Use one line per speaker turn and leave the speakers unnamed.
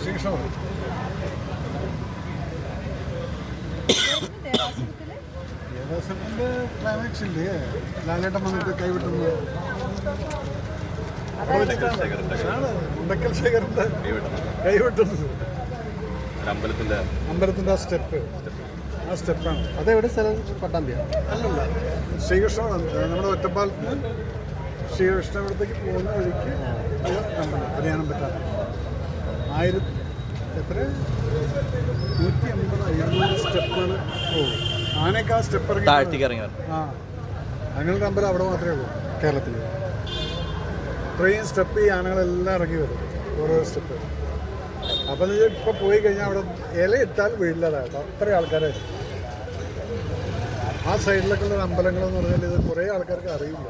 Sreekrishna ദേവാസുരത്തിൻ്റെ climax ഇല്ലേ, ലാലേട്ടൻ വന്നിട്ട് കൈവിട്ടുന്നത് ഉണ്ടക്കൽ ശേഖരൻ്റെ കൈവിട്ടുന്നത് അമ്പലത്തിൻ്റെ ആ സ്റ്റെപ്പാണ്.
അതെവിടെ സ്ഥലം? പട്ടാമ്പിയ
അല്ലല്ല, ശ്രീകൃഷ്ണ നമ്മുടെ ഒറ്റപ്പാലത്ത് നിന്ന് ശ്രീകൃഷ്ണപുരത്തേക്ക് പോകുന്ന വഴിക്ക് അമ്പലം അറിയാനും പറ്റാത്ത 150-200 സ്റ്റെപ്പുകൾ പോകും. ആനയൊക്കെ ആ സ്റ്റെപ്പ് ഇറങ്ങി ഞങ്ങളുടെ അമ്പലം അവിടെ മാത്രമേ ഉള്ളൂ കേരളത്തിൽ. ഇത്രയും സ്റ്റെപ്പ് ഈ ആനകളെല്ലാം ഇറങ്ങി വരും, ഓരോ സ്റ്റെപ്പ്. അപ്പം ഇപ്പോൾ പോയി കഴിഞ്ഞാൽ അവിടെ ഇല ഇട്ടാൽ വീഴില്ലാതായിട്ട് അത്രയും ആൾക്കാരായിരുന്നു. ആ സൈഡിലൊക്കെ ഉള്ള അമ്പലങ്ങളെന്ന് പറഞ്ഞാൽ ഇത് കുറേ ആൾക്കാർക്ക് അറിയില്ല.